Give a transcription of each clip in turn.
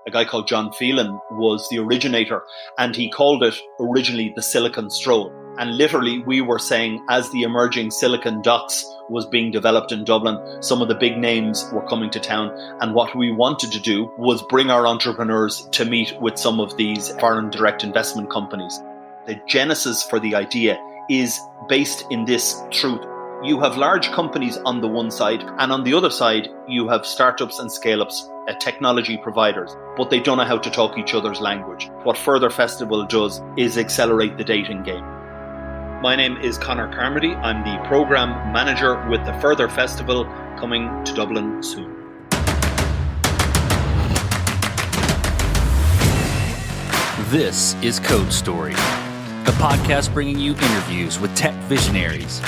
A guy called John Phelan was the originator, and he called it originally the Silicon Stroll. And literally we were saying, as the emerging Silicon Docks was being developed in Dublin, some of the big names were coming to town. And what we wanted to do was bring our entrepreneurs to meet with some of these foreign direct investment companies. The genesis for the idea is based in this truth. You have large companies on the one side, and on the other side, you have startups and scale-ups, technology providers, but they don't know how to talk each other's language. What Furthr Festival does is accelerate the dating game. My name is Conor Carmody. I'm the program manager with the Furthr Festival, coming to Dublin soon. This is Code Story, a podcast bringing you interviews with tech visionaries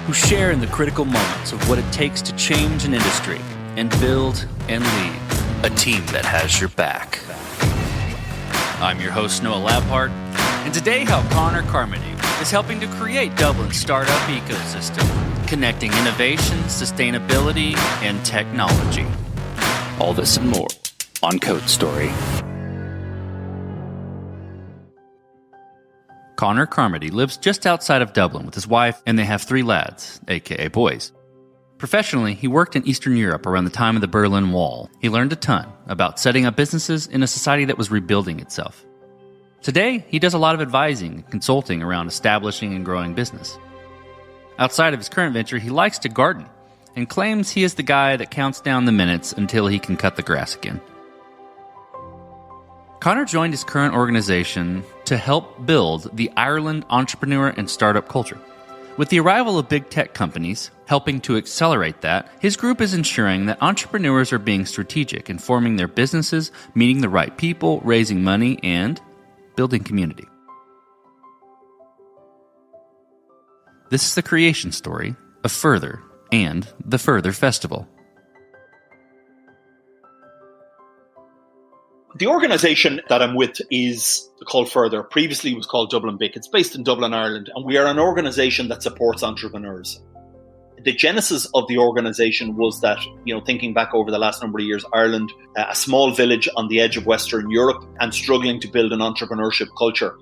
who share in the critical moments of what it takes to change an industry and build and lead a team that has your back. I'm your host, Noah Labhart, and today how Conor Carmody is helping to create Dublin's startup ecosystem, connecting innovation, sustainability, and technology. All this and more on Code Story. Conor Carmody lives just outside of Dublin with his wife, and they have 3 lads, aka boys. Professionally, he worked in Eastern Europe around the time of the Berlin Wall. He learned a ton about setting up businesses in a society that was rebuilding itself. Today, he does a lot of advising and consulting around establishing and growing business. Outside of his current venture, he likes to garden and claims he is the guy that counts down the minutes until he can cut the grass again. Conor joined his current organization to help build the Ireland entrepreneur and startup culture. With the arrival of big tech companies helping to accelerate that, his group is ensuring that entrepreneurs are being strategic in forming their businesses, meeting the right people, raising money, and building community. This is the creation story of Furthr and the Furthr Festival. The organisation that I'm with is called Furthr. Previously it was called Dublin BIC. It's based in Dublin, Ireland, and we are an organisation that supports entrepreneurs. The genesis of the organisation was that, thinking back over the last number of years, Ireland, a small village on the edge of Western Europe, and struggling to build an entrepreneurship culture.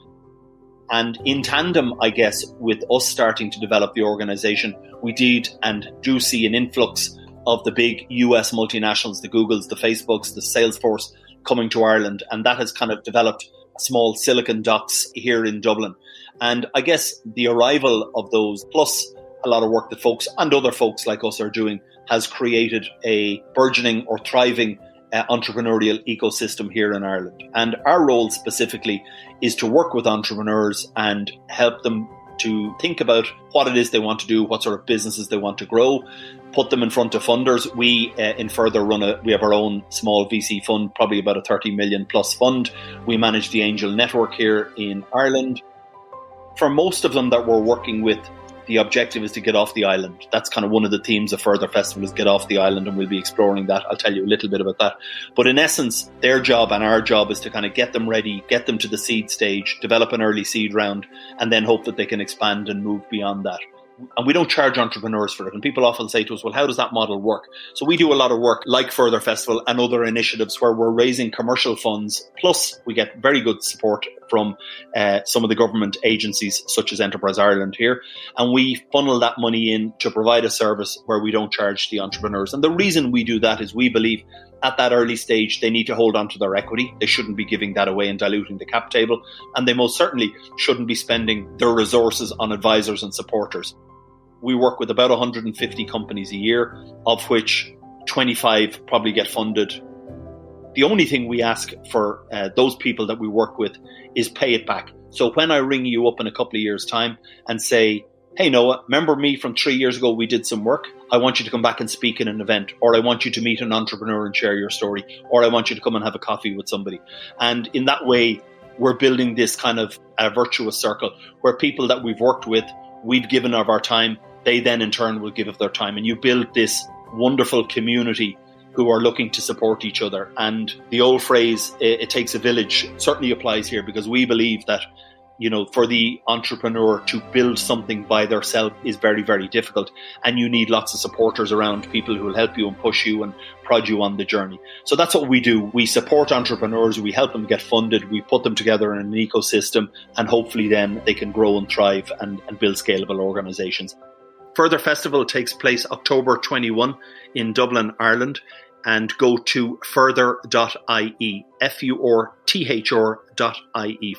And in tandem, I guess, with us starting to develop the organisation, we did and do see an influx of the big US multinationals, the Googles, the Facebooks, the Salesforce, coming to Ireland, and that has kind of developed a small Silicon Docks here in Dublin. And I guess the arrival of those, plus a lot of work that folks and other folks like us are doing, has created a burgeoning or thriving entrepreneurial ecosystem here in Ireland. And our role specifically is to work with entrepreneurs and help them to think about what it is they want to do, what sort of businesses they want to grow, put them in front of funders. We in Furthr we have our own small VC fund, probably about a 30 million plus fund. We manage the angel network here in Ireland. For most of them that we're working with, the objective is to get off the island. That's kind of one of the themes of Furthr Festival, is get off the island, and we'll be exploring that. I'll tell you a little bit about that. But in essence, their job and our job is to kind of get them ready, get them to the seed stage, develop an early seed round, and then hope that they can expand and move beyond that. And we don't charge entrepreneurs for it. And people often say to us, well, how does that model work? So we do a lot of work like Furthr Festival and other initiatives where we're raising commercial funds. Plus, we get very good support from some of the government agencies, such as Enterprise Ireland here. And we funnel that money in to provide a service where we don't charge the entrepreneurs. And the reason we do that is we believe at that early stage, they need to hold on to their equity. They shouldn't be giving that away and diluting the cap table. And they most certainly shouldn't be spending their resources on advisors and supporters. We work with about 150 companies a year, of which 25 probably get funded. The only thing we ask for those people that we work with is pay it back. So when I ring you up in a couple of years' time and say, hey, Noah, remember me from 3 years ago, we did some work. I want you to come back and speak in an event, or I want you to meet an entrepreneur and share your story, or I want you to come and have a coffee with somebody. And in that way, we're building this kind of a virtuous circle where people that we've worked with, we've given of our time, they then in turn will give of their time. And you build this wonderful community who are looking to support each other. And the old phrase, it takes a village, certainly applies here, because we believe that for the entrepreneur to build something by themselves is very, very difficult. And you need lots of supporters around, people who will help you and push you and prod you on the journey. So that's what we do. We support entrepreneurs. We help them get funded. We put them together in an ecosystem, and hopefully then they can grow and thrive and build scalable organizations. Furthr Festival takes place October 21 in Dublin, Ireland. And go to furthr.ie, furthr.ie,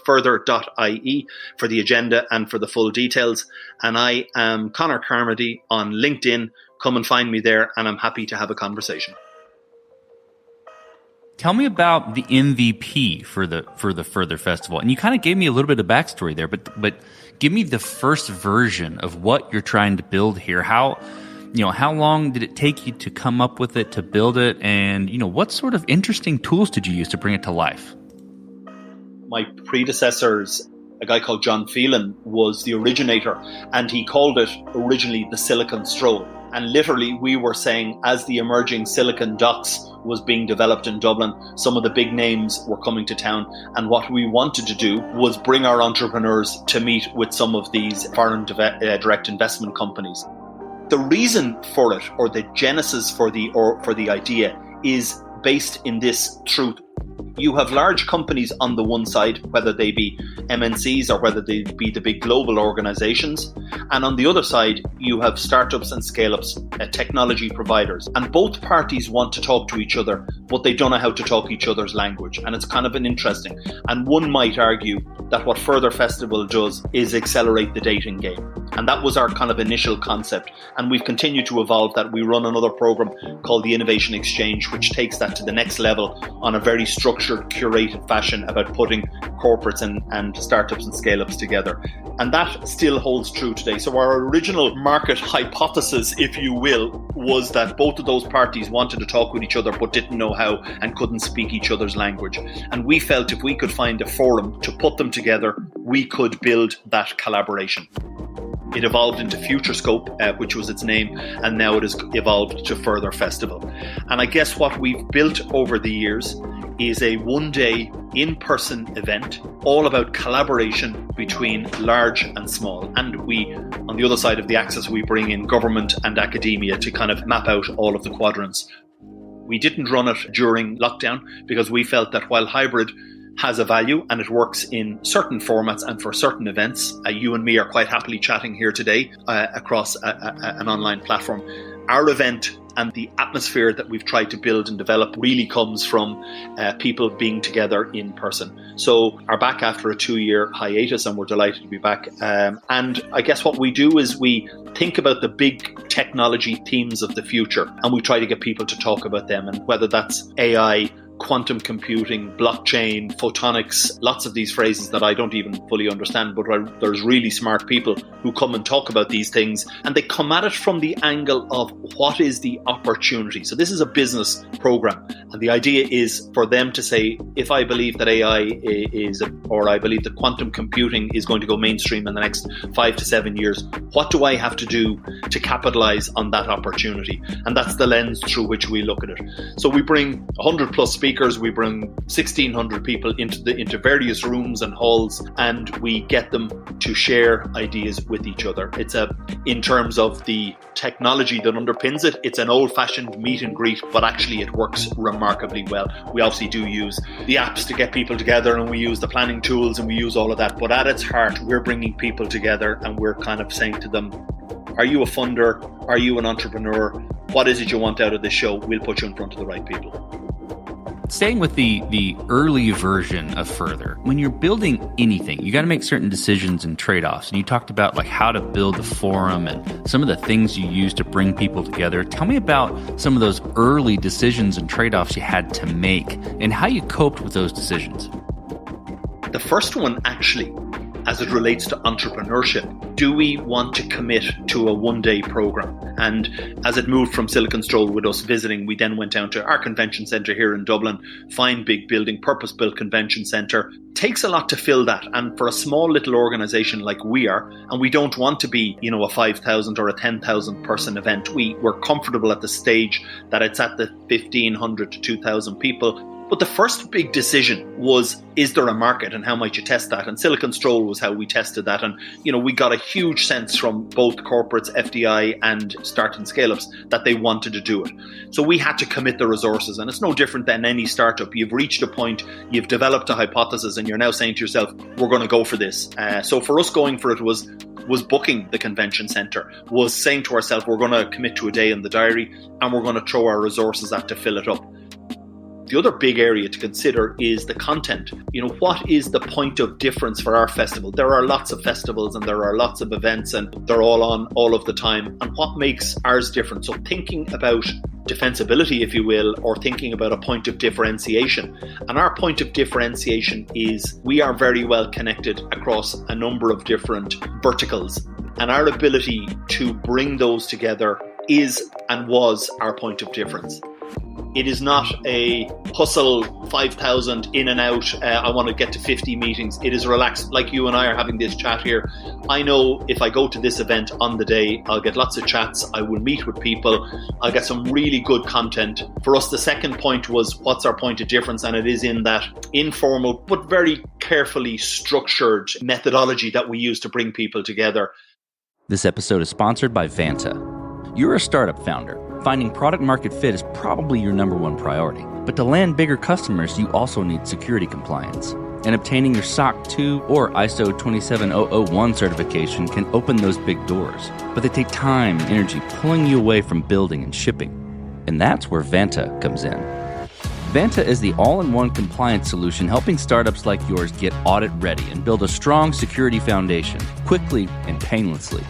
furthr.ie for the agenda and for the full details. And I am Conor Carmody on LinkedIn. Come and find me there, and I'm happy to have a conversation. Tell me about the MVP for the Furthr Festival. And you kind of gave me a little bit of backstory there, but give me the first version of what you're trying to build here. How long did it take you to come up with it, to build it? And, what sort of interesting tools did you use to bring it to life? My predecessors, a guy called John Phelan, was the originator, and he called it originally the Silicon Stroll. And literally we were saying, as the emerging Silicon Docks was being developed in Dublin, some of the big names were coming to town. And what we wanted to do was bring our entrepreneurs to meet with some of these foreign direct investment companies. The reason for it, or the genesis for the idea, is based in this truth. You have large companies on the one side, whether they be MNCs or whether they be the big global organizations. And on the other side, you have startups and scale-ups, technology providers. And both parties want to talk to each other, but they don't know how to talk each other's language. And it's kind of an interesting. And one might argue that what Furthr Festival does is accelerate the dating game. And that was our kind of initial concept. And we've continued to evolve that. We run another program called the Innovation Exchange, which takes that to the next level on a very structured, curated fashion about putting corporates and startups and scale-ups together. And that still holds true today. So our original market hypothesis, if you will, was that both of those parties wanted to talk with each other but didn't know how and couldn't speak each other's language. And we felt if we could find a forum to put them together, we could build that collaboration. It evolved into FutureScope, which was its name, and now it has evolved to Furthr Festival. And I guess what we've built over the years is a one-day in-person event all about collaboration between large and small. And we, on the other side of the axis, we bring in government and academia to kind of map out all of the quadrants. We didn't run it during lockdown because we felt that while hybrid has a value and it works in certain formats and for certain events, you and me are quite happily chatting here today across an online platform. Our event and the atmosphere that we've tried to build and develop really comes from people being together in person. So are back after a 2-year hiatus, and we're delighted to be back. And I guess what we do is we think about the big technology themes of the future, and we try to get people to talk about them, and whether that's AI, quantum computing, blockchain, photonics, lots of these phrases that I don't even fully understand, but there's really smart people who come and talk about these things, and they come at it from the angle of what is the opportunity. So this is a business program, and the idea is for them to say, if I believe that AI or I believe that quantum computing is going to go mainstream in the next 5 to 7 years, what do I have to do to capitalize on that opportunity? And that's the lens through which we look at it. So we bring 100 plus speakers, we bring 1,600 people into various rooms and halls, and we get them to share ideas with each other. In terms of the technology that underpins it, it's an old-fashioned meet and greet, but actually it works remarkably well. We obviously do use the apps to get people together, and we use the planning tools, and we use all of that, but at its heart, we're bringing people together, and we're kind of saying to them, are you a funder? Are you an entrepreneur? What is it you want out of this show? We'll put you in front of the right people. Staying with the early version of Furthr, when you're building anything, you got to make certain decisions and trade-offs. And you talked about like how to build the forum and some of the things you use to bring people together. Tell me about some of those early decisions and trade-offs you had to make and how you coped with those decisions. The first one, actually, as it relates to entrepreneurship, do we want to commit to a one-day program? And as it moved from Silicon Stroll with us visiting, we then went down to our convention centre here in Dublin, fine big building, purpose-built convention centre. Takes a lot to fill that. And for a small little organisation like we are, and we don't want to be, a 5,000 or a 10,000 person event, we're comfortable at the stage that it's at the 1,500 to 2,000 people. But the first big decision was, is there a market and how might you test that? And Silicon Stroll was how we tested that. And, we got a huge sense from both corporates, FDI and start and scale-ups that they wanted to do it. So we had to commit the resources, and it's no different than any startup. You've reached a point, you've developed a hypothesis, and you're now saying to yourself, we're going to go for this. So for us, going for it was booking the convention centre, was saying to ourselves, we're going to commit to a day in the diary and we're going to throw our resources at to fill it up. The other big area to consider is the content. What is the point of difference for our festival? There are lots of festivals and there are lots of events and they're all on all of the time. And what makes ours different? So thinking about defensibility, if you will, or thinking about a point of differentiation. And our point of differentiation is we are very well connected across a number of different verticals. And our ability to bring those together is and was our point of difference. It is not a hustle 5,000 in and out. I want to get to 50 meetings. It is relaxed, like you and I are having this chat here. I know if I go to this event on the day, I'll get lots of chats. I will meet with people. I'll get some really good content. For us, the second point was, what's our point of difference? And it is in that informal, but very carefully structured methodology that we use to bring people together. This episode is sponsored by Vanta. You're a startup founder. Finding product market fit is probably your number one priority. But to land bigger customers, you also need security compliance. And obtaining your SOC 2 or ISO 27001 certification can open those big doors. But they take time and energy, pulling you away from building and shipping. And that's where Vanta comes in. Vanta is the all-in-one compliance solution helping startups like yours get audit ready and build a strong security foundation quickly and painlessly.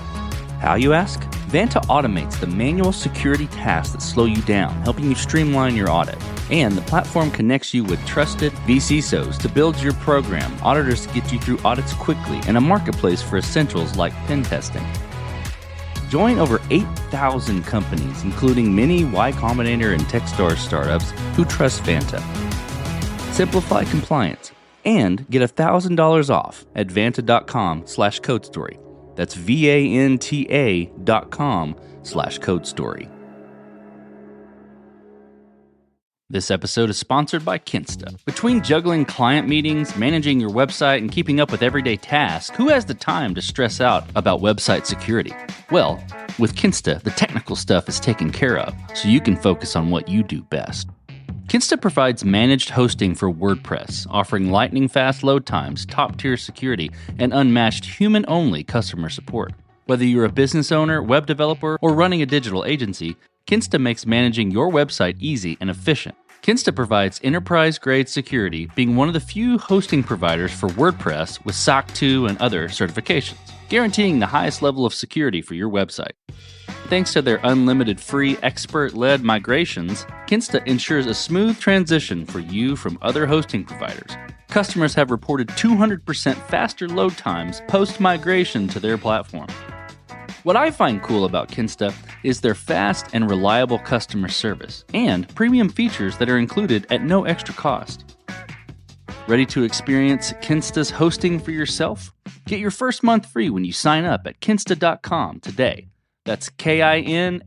How, you ask? Vanta automates the manual security tasks that slow you down, helping you streamline your audit. And the platform connects you with trusted vCISOs to build your program, auditors to get you through audits quickly, and a marketplace for essentials like pen testing. Join over 8,000 companies, including many Y Combinator and Techstars startups who trust Vanta. Simplify compliance and get $1,000 off at vanta.com/codestory. That's vanta.com/codestory. This episode is sponsored by Kinsta. Between juggling client meetings, managing your website, and keeping up with everyday tasks, who has the time to stress out about website security? Well, with Kinsta, the technical stuff is taken care of, so you can focus on what you do best. Kinsta provides managed hosting for WordPress, offering lightning-fast load times, top-tier security, and unmatched human-only customer support. Whether you're a business owner, web developer, or running a digital agency, Kinsta makes managing your website easy and efficient. Kinsta provides enterprise-grade security, being one of the few hosting providers for WordPress with SOC 2 and other certifications, guaranteeing the highest level of security for your website. Thanks to their unlimited free expert-led migrations, Kinsta ensures a smooth transition for you from other hosting providers. Customers have reported 200% faster load times post-migration to their platform. What I find cool about Kinsta is their fast and reliable customer service and premium features that are included at no extra cost. Ready to experience Kinsta's hosting for yourself? Get your first month free when you sign up at kinsta.com today. That's KINSTA.com.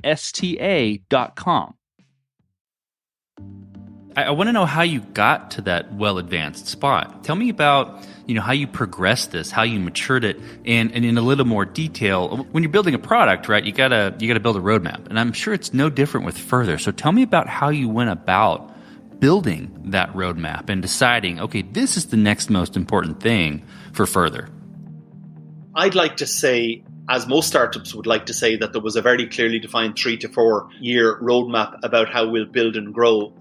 I want to know how you got to that well-advanced spot. Tell me about, how you progressed this, how you matured it, and in a little more detail. When you're building a product, right, you gotta build a roadmap, and I'm sure it's no different with Furthr. So tell me about how you went about building that roadmap and deciding, okay, this is the next most important thing for Furthr. I'd like to say, as most startups would like to say, that there was a very clearly defined 3 to 4 year roadmap about how we'll build and grow.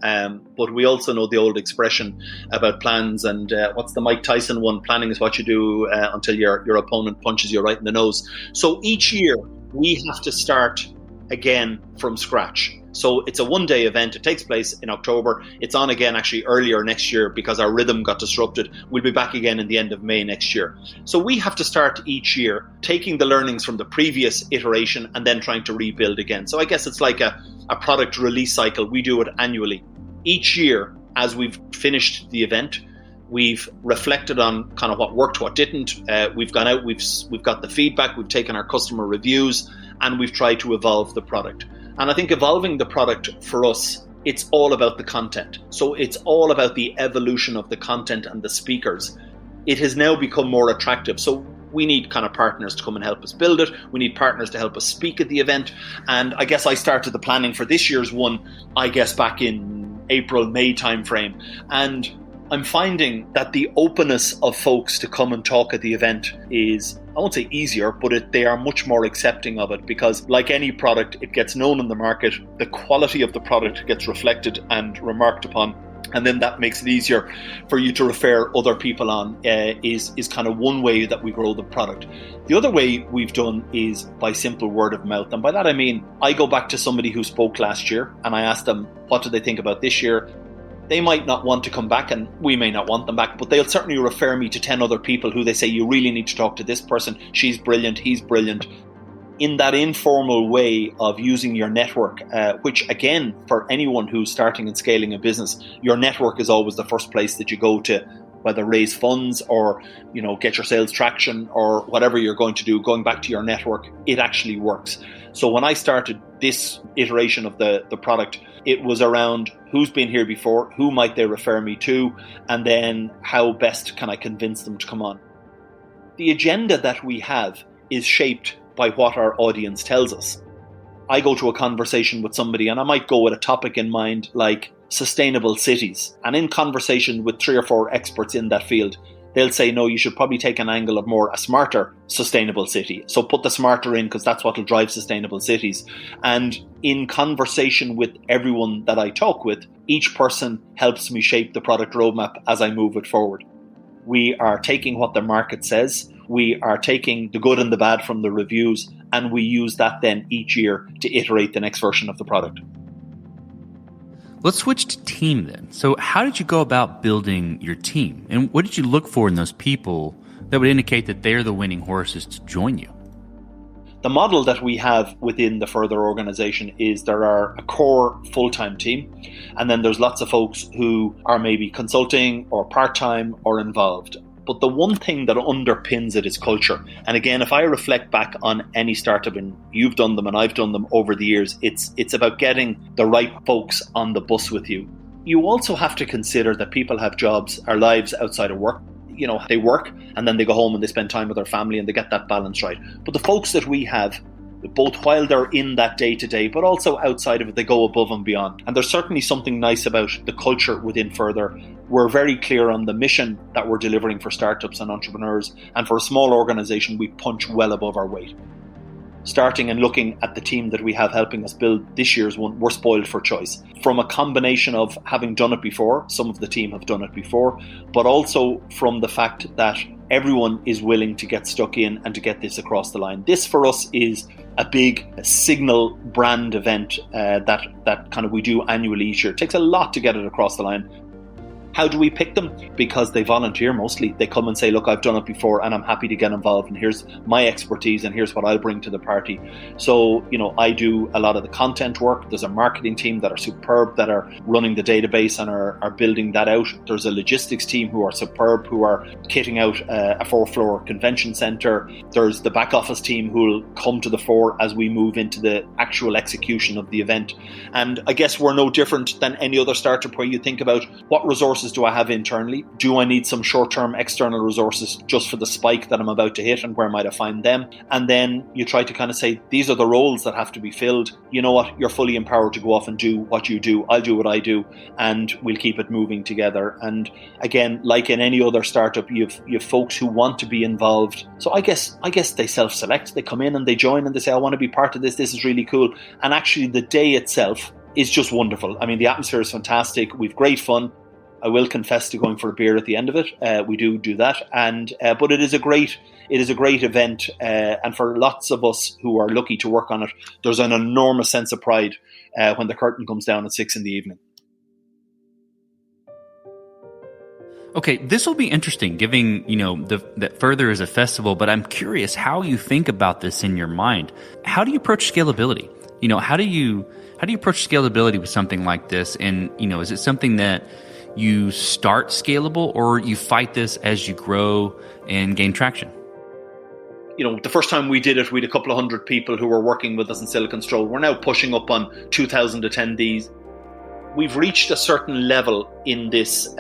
But we also know the old expression about plans, and what's the Mike Tyson one? Planning is what you do until your opponent punches you right in the nose. So each year we have to start again from scratch. So it's a one-day event. It takes place in October. It's on again actually earlier next year because our rhythm got disrupted. We'll be back again in the end of May next year. So we have to start each year taking the learnings from the previous iteration and then trying to rebuild again. So I guess it's like a product release cycle. We do it annually. Each year, as we've finished the event, we've reflected on kind of what worked, what didn't. We've gone out, we've got the feedback, we've taken our customer reviews, and we've tried to evolve the product. And I think evolving the product for us it's all about the content. So it's all about the evolution of the content and the speakers. It has now become more attractive. So we need kind of partners to come and help us build it. We need partners to help us speak at the event. And I guess I started the planning for this year's one, I guess back in April, May timeframe. And I'm finding that the openness of folks to come and talk at the event is, I won't say easier, but they are much more accepting of it, because like any product, it gets known in the market. The quality of the product gets reflected and remarked upon. And then that makes it easier for you to refer other people on, is kind of one way that we grow the product. The other way we've done is by simple word of mouth. And by that I mean, I go back to somebody who spoke last year and I ask them, what do they think about this year? They might not want to come back and we may not want them back, but they'll certainly refer me to 10 other people who they say, you really need to talk to this person. She's brilliant, he's brilliant. In that informal way of using your network, which again, for anyone who's starting and scaling a business, your network is always the first place that you go to, whether raise funds or, get your sales traction or whatever you're going to do. Going back to your network, it actually works. So when I started this iteration of the product, it was around who's been here before, who might they refer me to, and then how best can I convince them to come on. The agenda that we have is shaped by what our audience tells us. I go to a conversation with somebody and I might go with a topic in mind like sustainable cities. And in conversation with 3 or 4 experts in that field, they'll say, no, you should probably take an angle of more a smarter sustainable city. So put the smarter in because that's what will drive sustainable cities. And in conversation with everyone that I talk with, each person helps me shape the product roadmap as I move it forward. We are taking what the market says. We are taking the good and the bad from the reviews, and we use that then each year to iterate the next version of the product. Let's switch to team then. So how did you go about building your team? And what did you look for in those people that would indicate that they're the winning horses to join you? The model that we have within the Furthr organization is there are a core full-time team, and then there's lots of folks who are maybe consulting or part-time or involved. But the one thing that underpins it is culture. And again, if I reflect back on any startup, and you've done them and I've done them over the years, it's about getting the right folks on the bus with you. You also have to consider that people have jobs or lives outside of work. They work and then they go home and they spend time with their family and they get that balance right. But the folks that we have, both while they're in that day-to-day, but also outside of it, they go above and beyond. And there's certainly something nice about the culture within Furthr. We're very clear on the mission that we're delivering for startups and entrepreneurs. And for a small organization, we punch well above our weight. Starting and looking at the team that we have helping us build this year's one, we're spoiled for choice. From a combination of having done it before, some of the team have done it before, but also from the fact that everyone is willing to get stuck in and to get this across the line. This for us is a big signal brand event that kind of we do annually each year. It takes a lot to get it across the line. How do we pick them? Because they volunteer mostly. They come and say, look, I've done it before and I'm happy to get involved and here's my expertise and here's what I'll bring to the party. So, I do a lot of the content work. There's a marketing team that are superb, that are running the database and are building that out. There's a logistics team who are superb, who are kitting out a 4-floor convention centre. There's the back office team who will come to the fore as we move into the actual execution of the event. And I guess we're no different than any other startup where you think about what resources do I have internally? Do I need some short-term external resources just for the spike that I'm about to hit, and where might I find them? And then you try to kind of say, these are the roles that have to be filled. You know what? You're fully empowered to go off and do what you do. I'll do what I do, and we'll keep it moving together. And again, like in any other startup, you've folks who want to be involved. So I guess they self-select. They come in and they join and they say, I want to be part of this. This is really cool. And actually the day itself is just wonderful. I mean, the atmosphere is fantastic. We've great fun. I will confess to going for a beer at the end of it. We do that, and but it is a great event, and for lots of us who are lucky to work on it, there's an enormous sense of pride when the curtain comes down at 6 p.m. Okay, this will be interesting, given that Furthr is a festival. But I'm curious how you think about this in your mind. How do you approach scalability? How do you approach scalability with something like this? And is it something that you start scalable, or you fight this as you grow and gain traction? The first time we did it, we had a couple of hundred people who were working with us in Silicon Stroll. We're now pushing up on 2,000 attendees. we've reached a certain level in this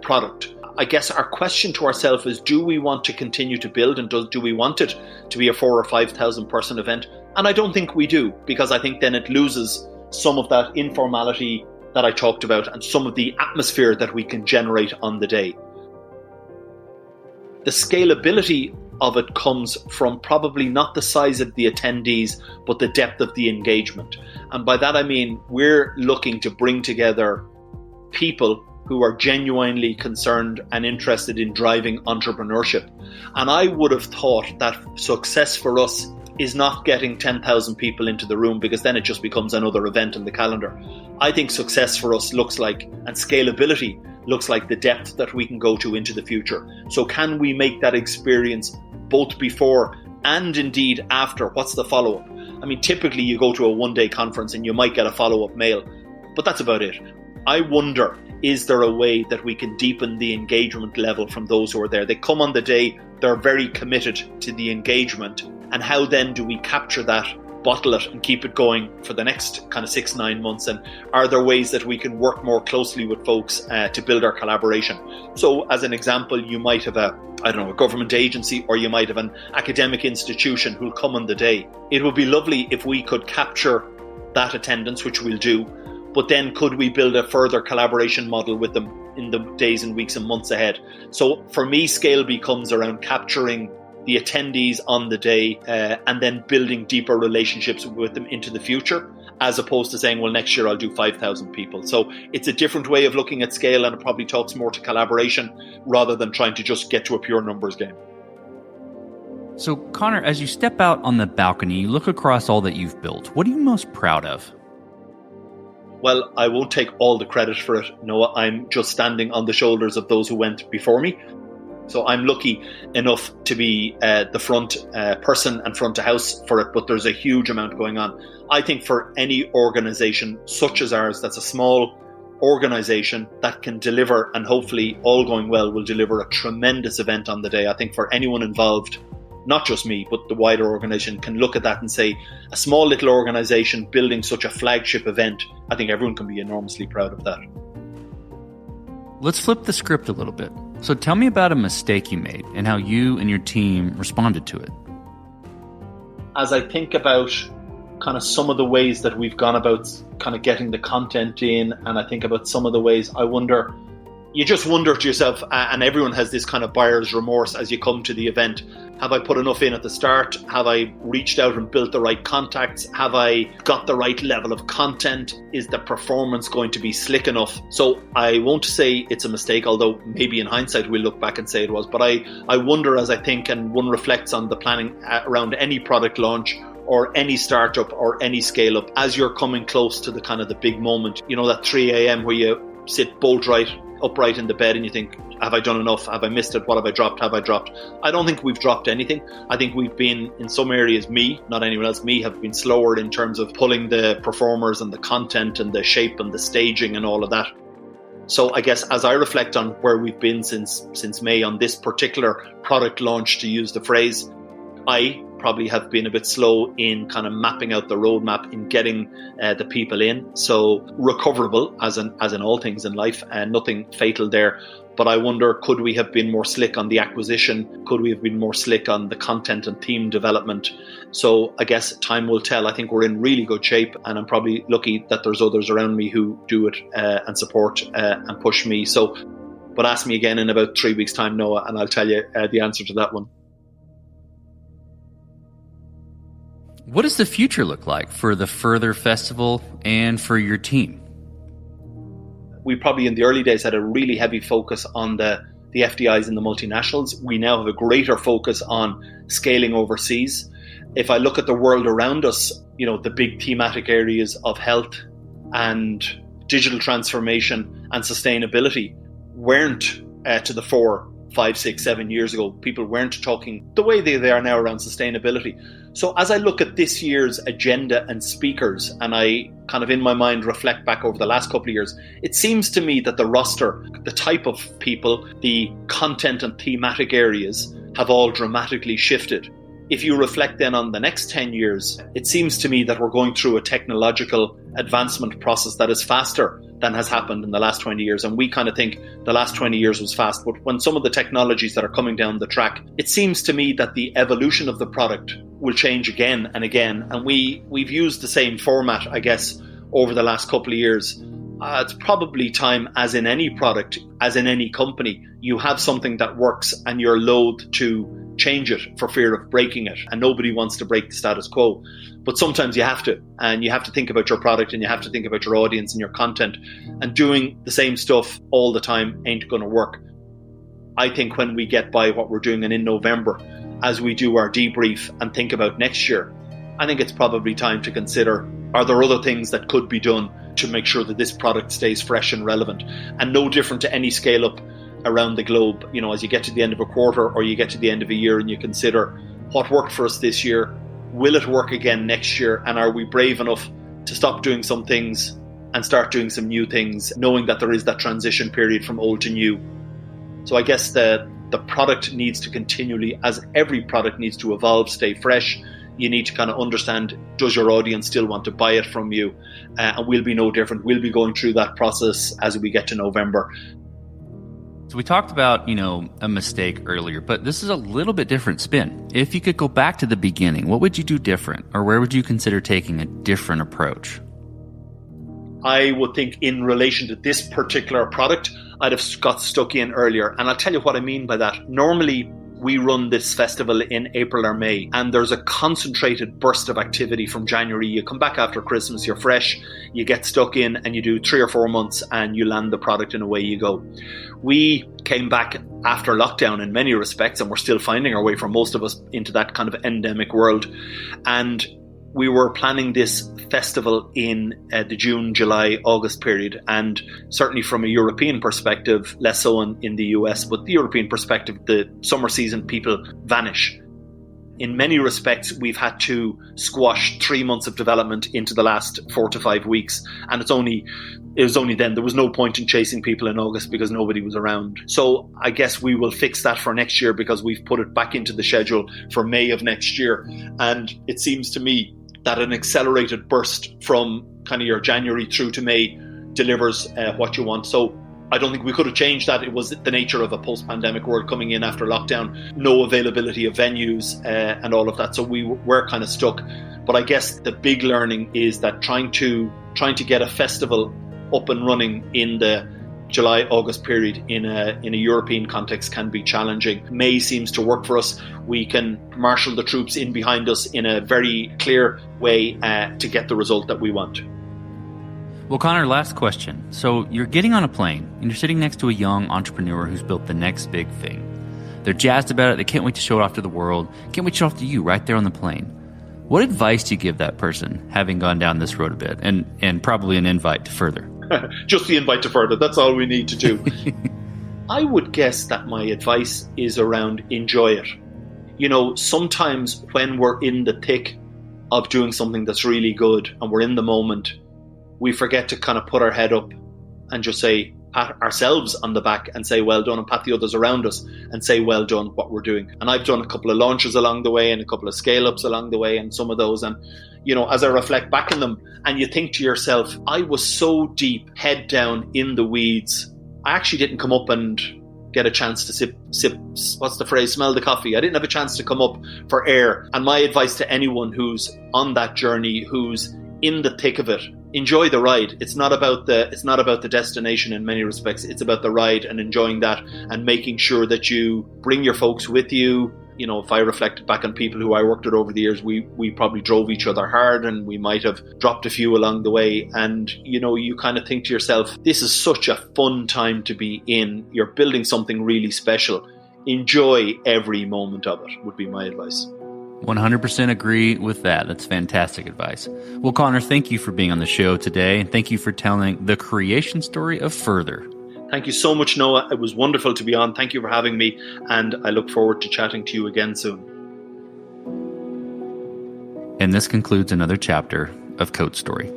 product. I guess our question to ourselves is, do we want to continue to build, and do we want it to be a 4,000 or 5,000 person event? And I don't think we do, because I think then it loses some of that informality that I talked about and some of the atmosphere that we can generate on the day. The scalability of it comes from probably not the size of the attendees, but the depth of the engagement. And by that I mean we're looking to bring together people who are genuinely concerned and interested in driving entrepreneurship. And I would have thought that success for us is not getting 10,000 people into the room, because then it just becomes another event in the calendar. I think success for us looks like, and scalability looks like, the depth that we can go to into the future. So can we make that experience both before and indeed after? What's the follow-up? I mean, typically you go to a one-day conference and you might get a follow-up mail, but that's about it. I wonder, is there a way that we can deepen the engagement level from those who are there? They come on the day, they're very committed to the engagement. And how then do we capture that, bottle it, and keep it going for the next kind of 6-9 months? And are there ways that we can work more closely with folks to build our collaboration? So as an example, you might have a government agency, or you might have an academic institution who'll come on the day. It would be lovely if we could capture that attendance, which we'll do. But then could we build a further collaboration model with them in the days and weeks and months ahead? So for me, scale becomes around capturing the attendees on the day and then building deeper relationships with them into the future, as opposed to saying, well, next year I'll do 5,000 people. So it's a different way of looking at scale, and it probably talks more to collaboration rather than trying to just get to a pure numbers game. So Conor, as you step out on the balcony, you look across all that you've built. What are you most proud of? Well, I won't take all the credit for it, Noah. I'm just standing on the shoulders of those who went before me. So I'm lucky enough to be the front person and front of house for it, but there's a huge amount going on. I think for any organisation such as ours, that's a small organisation that can deliver, and hopefully all going well will deliver a tremendous event on the day. I think for anyone involved, not just me, but the wider organisation, can look at that and say, a small little organisation building such a flagship event, I think everyone can be enormously proud of that. Let's flip the script a little bit. So tell me about a mistake you made and how you and your team responded to it. As I think about kind of some of the ways that we've gone about kind of getting the content in, and I think about some of the ways, you just wonder to yourself, and everyone has this kind of buyer's remorse as you come to the event. Have I put enough in at the start? Have I reached out and built the right contacts? Have I got the right level of content? Is the performance going to be slick enough? So I won't say it's a mistake, although maybe in hindsight we'll look back and say it was. But I wonder, as I think and one reflects on the planning around any product launch or any startup or any scale up, as you're coming close to the kind of the big moment, that 3 a.m. where you sit upright in the bed and you think, have I done enough? Have I missed it? What have I dropped? I don't think we've dropped anything. I think we've been, in some areas, not anyone else, have been slower in terms of pulling the performers and the content and the shape and the staging and all of that. So I guess as I reflect on where we've been since May on this particular product launch, to use the phrase, I probably have been a bit slow in kind of mapping out the roadmap in getting the people in. So recoverable, as in all things in life, and nothing fatal there. But I wonder, could we have been more slick on the acquisition? Could we have been more slick on the content and theme development? So I guess time will tell. I think we're in really good shape, and I'm probably lucky that there's others around me who do it and support and push me. So, but ask me again in about 3 weeks' time, Noah, and I'll tell you the answer to that one. What does the future look like for the Furthr Festival and for your team? We probably in the early days had a really heavy focus on the FDIs and the multinationals. We now have a greater focus on scaling overseas. If I look at the world around us, the big thematic areas of health and digital transformation and sustainability weren't to the fore 5, 6, 7 years ago. People weren't talking the way they are now around sustainability. So as I look at this year's agenda and speakers, and I kind of in my mind reflect back over the last couple of years, it seems to me that the roster, the type of people, the content and thematic areas have all dramatically shifted. if you reflect then on the next 10 years, it seems to me that we're going through a technological advancement process that is faster than has happened in the last 20 years. And we kind of think the last 20 years was fast. But when some of the technologies that are coming down the track, it seems to me that the evolution of the product will change again and again. And we've used the same format, I guess, over the last couple of years. It's probably time, as in any product, as in any company, you have something that works and you're loath to change it for fear of breaking it. And nobody wants to break the status quo. But sometimes you have to. And you have to think about your product and you have to think about your audience and your content. And doing the same stuff all the time ain't going to work. I think when we get by what we're doing and in November, as we do our debrief and think about next year, I think it's probably time to consider, are there other things that could be done to make sure that this product stays fresh and relevant? And no different to any scale up around the globe. You know, as you get to the end of a quarter or you get to the end of a year and you consider what worked for us this year, will it work again next year? And are we brave enough to stop doing some things and start doing some new things, knowing that there is that transition period from old to new? So I guess the product needs to continually, as every product needs to evolve, stay fresh. You need to kind of understand, does your audience still want to buy it from you? And we'll be no different. We'll be going through that process as we get to November. So we talked about, a mistake earlier, but this is a little bit different spin. If you could go back to the beginning, what would you do different? Or where would you consider taking a different approach? I would think in relation to this particular product, I'd have got stuck in earlier. And I'll tell you what I mean by that. Normally, we run this festival in April or May, and there's a concentrated burst of activity from January. You come back after Christmas, you're fresh, you get stuck in, and you do 3 or 4 months, and you land the product, and away you go. We came back after lockdown in many respects, and we're still finding our way for most of us into that kind of endemic world. And we were planning this festival in the June, July, August period. And certainly from a European perspective, less so in the US, but the European perspective, the summer season, people vanish. In many respects, we've had to squash 3 months of development into the last 4 to 5 weeks. And it was only then. There was no point in chasing people in August because nobody was around. So I guess we will fix that for next year because we've put it back into the schedule for May of next year. And it seems to me that an accelerated burst from kind of your January through to May delivers what you want. So I don't think we could have changed that. It was the nature of a post-pandemic world coming in after lockdown, no availability of venues and all of that. So we were kind of stuck. But I guess the big learning is that trying to get a festival up and running in the July-August period in a European context can be challenging. May seems to work for us. We can marshal the troops in behind us in a very clear way to get the result that we want. Well, Conor, last question. So you're getting on a plane and you're sitting next to a young entrepreneur who's built the next big thing. They're jazzed about it. They can't wait to show it off to the world. Can't wait to show it off to you right there on the plane. What advice do you give that person, having gone down this road a bit, and probably an invite to Furthr? Just the invite to Furthr. That's all we need to do. I would guess that my advice is around enjoy it. Sometimes when we're in the thick of doing something that's really good and we're in the moment, we forget to kind of put our head up and just say, pat ourselves on the back and say well done, and pat the others around us and say well done what we're doing. And I've done a couple of launches along the way and a couple of scale-ups along the way, and some of those, and as I reflect back on them and you think to yourself, I was so deep, head down in the weeds, I actually didn't come up and get a chance to sip, what's the phrase, smell the coffee. I didn't have a chance to come up for air. And my advice to anyone who's on that journey, who's in the thick of it, enjoy the ride. It's not about the destination in many respects. It's about the ride and enjoying that and making sure that you bring your folks with you. If I reflected back on people who I worked with over the years, we probably drove each other hard and we might have dropped a few along the way. And, you kind of think to yourself, this is such a fun time to be in. You're building something really special. Enjoy every moment of it would be my advice. 100% agree with that. That's fantastic advice. Well, Conor, thank you for being on the show today. And thank you for telling the creation story of Furthr. Thank you so much, Noah. It was wonderful to be on. Thank you for having me. And I look forward to chatting to you again soon. And this concludes another chapter of Code Story.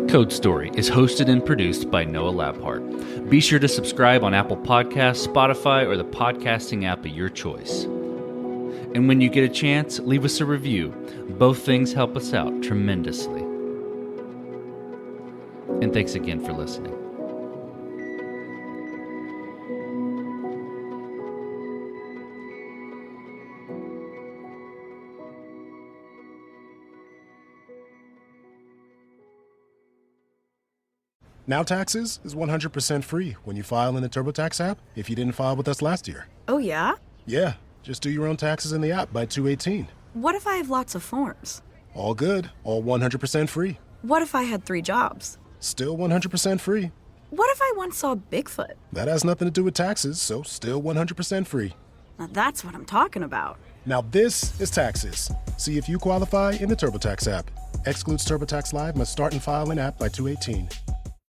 Code Story is hosted and produced by Noah Labhart. Be sure to subscribe on Apple Podcasts, Spotify, or the podcasting app of your choice. And when you get a chance, leave us a review. Both things help us out tremendously. And thanks again for listening. Now Taxes is 100% free when you file in the TurboTax app if you didn't file with us last year. Oh, yeah? Yeah, just do your own taxes in the app by 2/18. What if I have lots of forms? All good, all 100% free. What if I had 3 jobs? Still 100% free. What if I once saw Bigfoot? That has nothing to do with taxes, so still 100% free. Now that's what I'm talking about. Now this is Taxes. See if you qualify in the TurboTax app. Excludes TurboTax Live, must start and file in app by 2/18.